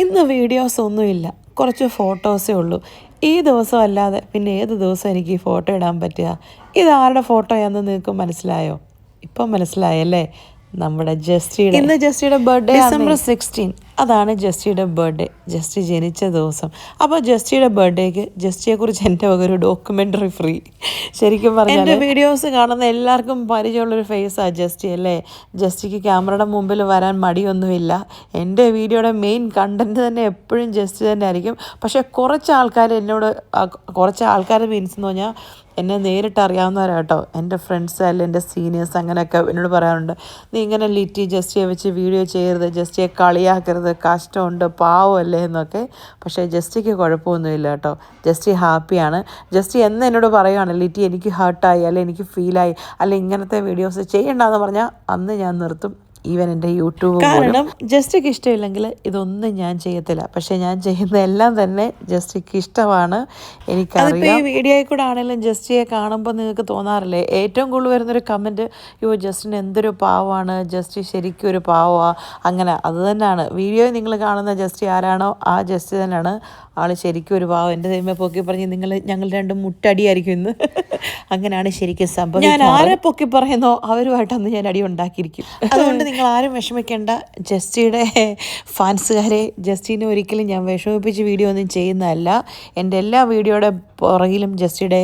ഇന്ന് വീഡിയോസ് ഒന്നുമില്ല, കുറച്ച് ഫോട്ടോസേ ഉള്ളൂ. ഈ ദിവസം അല്ലാതെ പിന്നെ ഏത് ദിവസം എനിക്ക് ഈ ഫോട്ടോ ഇടാൻ പറ്റുക? ഇതാരുടെ ഫോട്ടോയാണെന്ന് നിങ്ങൾക്ക് മനസ്സിലായോ? ഇപ്പം മനസ്സിലായല്ലേ? നമ്മുടെ ജസ്റ്റിയുടെ. ഇന്ന് ജസ്റ്റിയുടെ ബർത്ത്ഡേ December 16. അതാണ് ജസ്റ്റിയുടെ ബർത്ത്ഡേ, ജസ്റ്റി ജനിച്ച ദിവസം. അപ്പോൾ ജസ്റ്റിയുടെ ബർത്ത്ഡേക്ക് ജസ്റ്റിയെക്കുറിച്ച് എൻ്റെ ഒരു ഡോക്യുമെൻ്ററി ഫ്രീ. ശരിക്കും പറഞ്ഞാൽ എൻ്റെ വീഡിയോസ് കാണുന്ന എല്ലാവർക്കും പരിചയമുള്ളൊരു ഫേസാണ് ജസ്റ്റി അല്ലേ? ജസ്റ്റിക്ക് ക്യാമറയുടെ മുമ്പിൽ വരാൻ മടിയൊന്നുമില്ല. എൻ്റെ വീഡിയോയുടെ മെയിൻ കണ്ടൻറ്റ് തന്നെ എപ്പോഴും ജസ്റ്റി തന്നെ ആയിരിക്കും. പക്ഷേ കുറച്ച് ആൾക്കാർ എന്നോട്, കുറച്ച് ആൾക്കാർ മീൻസ് എന്ന് പറഞ്ഞാൽ എന്നെ നേരിട്ട് അറിയാവുന്നവരാട്ടോ, എൻ്റെ ഫ്രണ്ട്സ് അല്ല എൻ്റെ സീനിയേഴ്സ് അങ്ങനെയൊക്കെ എന്നോട് പറയാറുണ്ട്, നീ ഇങ്ങനെ ലിറ്റി ജസ്റ്റിയെ വെച്ച് വീഡിയോ ചെയ്യരുത്, ജസ്റ്റിയെ കളിയാക്കരുത്, കഷ്ടമുണ്ട്, പാവമല്ലേ എന്നൊക്കെ. പക്ഷേ ജസ്റ്റിക്ക് കുഴപ്പമൊന്നുമില്ല കേട്ടോ, ജസ്റ്റി ഹാപ്പിയാണ്. ജസ്റ്റി എന്ന് എന്നോട് പറയുകയാണ്, ലിറ്റി എനിക്ക് ഹേർട്ടായി, അല്ലെ എനിക്ക് ഫീലായി, അല്ലെ ഇങ്ങനത്തെ വീഡിയോസ് ചെയ്യണ്ടെന്ന് പറഞ്ഞാൽ അന്ന് ഞാൻ നിർത്തും. ഈവൻ എൻ്റെ യൂട്യൂബ്. കാരണം ജസ്റ്റിക്ക് ഇഷ്ടമില്ലെങ്കിൽ ഇതൊന്നും ഞാൻ ചെയ്യത്തില്ല. പക്ഷേ ഞാൻ ചെയ്യുന്നതെല്ലാം തന്നെ ജസ്റ്റിക്ക് ഇഷ്ടമാണ്, എനിക്കറിയാം. ഈ വീഡിയോയിൽ കൂടെ ആണെങ്കിലും ജസ്റ്റിയെ കാണുമ്പോൾ നിങ്ങൾക്ക് തോന്നാറില്ലേ, ഏറ്റവും കൂടുതൽ വരുന്നൊരു കമൻറ്റ്, യോ ജസ്റ്റിന് എന്തൊരു പാവമാണ്, ജസ്റ്റി ശരിക്കും ഒരു പാവമാണ്, അങ്ങനെ. അത് തന്നെയാണ് വീഡിയോയിൽ നിങ്ങൾ കാണുന്ന ജസ്റ്റി ആരാണോ ആ ജസ്റ്റി തന്നെയാണ്. ആൾ ശരിക്കും ഒരു പാവം. എൻ്റെ ദൈവമേ പൊക്കി പറഞ്ഞ് ഞങ്ങൾ രണ്ടും മുട്ടടിയായിരിക്കും ഇന്ന്. അങ്ങനെയാണ് ശരിക്കും സംഭവം. ഞാൻ ആരെ പൊക്കി പറയുന്നോ അവരുമായിട്ടന്ന് ഞാൻ അടി ഉണ്ടാക്കിയിരിക്കും. അതുകൊണ്ട് നിങ്ങൾ ആരും വിഷമിക്കേണ്ട. ജസ്റ്റിയുടെ ഫാൻസുകാരെ, ജസ്റ്റിനെ ഒരിക്കലും ഞാൻ വിഷമിപ്പിച്ച് വീഡിയോ ഒന്നും ചെയ്യുന്നതല്ല. എൻ്റെ എല്ലാ വീഡിയോയുടെ പുറകിലും ജസ്റ്റിയുടെ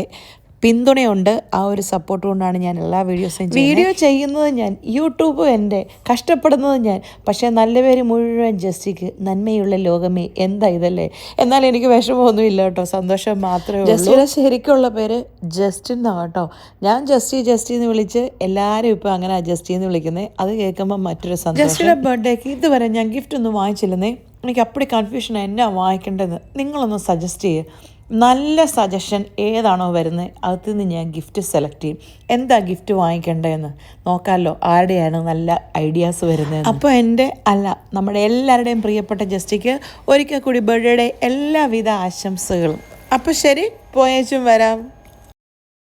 പിന്തുണയുണ്ട്. ആ ഒരു സപ്പോർട്ട് കൊണ്ടാണ് ഞാൻ എല്ലാ വീഡിയോസും വീഡിയോ ചെയ്യുന്നത്. ഞാൻ യൂട്യൂബ് എൻ്റെ, കഷ്ടപ്പെടുന്നത് ഞാൻ. പക്ഷേ നല്ല പേര് മുഴുവൻ ജസ്റ്റിക്ക്. നന്മയുള്ള ലോകമേ, എന്താ ഇതല്ലേ? എന്നാൽ എനിക്ക് വിഷമമൊന്നുമില്ല കേട്ടോ, സന്തോഷം മാത്രമേ ഉള്ളൂ. ജസ്റ്റിയുടെ ശരിക്കുള്ള പേര് ജസ്റ്റിൻ എന്നാണ് കേട്ടോ. ഞാൻ ജസ്റ്റി എന്ന് വിളിച്ച് എല്ലാവരും ഇപ്പോൾ അങ്ങനെ ജസ്റ്റി എന്ന് വിളിക്കുന്നത്. അത് കേൾക്കുമ്പോൾ മറ്റൊരു സന്തോഷം. ജസ്റ്റിയുടെ ബർത്ത്ഡേക്ക് ഇതുവരെ ഞാൻ ഗിഫ്റ്റ് ഒന്നും വാങ്ങിച്ചില്ലെന്നേ. എനിക്ക് അപ്പടി കൺഫ്യൂഷൻ എന്നാ വാങ്ങിക്കേണ്ടതെന്ന് നിങ്ങളൊന്ന് സജസ്റ്റ് ചെയ്യുക. നല്ല സജഷൻ ഏതാണോ വരുന്നത് അതിൽ നിന്ന് ഞാൻ ഗിഫ്റ്റ് സെലക്ട് ചെയ്യും. എന്താ ഗിഫ്റ്റ് വാങ്ങിക്കേണ്ടതെന്ന് നോക്കാമല്ലോ, ആരുടെയാണ് നല്ല ഐഡിയാസ് വരുന്നത്. അപ്പോൾ എൻ്റെ അല്ല, നമ്മുടെ എല്ലാവരുടെയും പ്രിയപ്പെട്ട ജസ്റ്റിക്ക് ഒരിക്കൽ കൂടി ബർത്ത്ഡേയുടെ എല്ലാവിധ ആശംസകളും. അപ്പോൾ ശരി, പോയേച്ചും വരാം.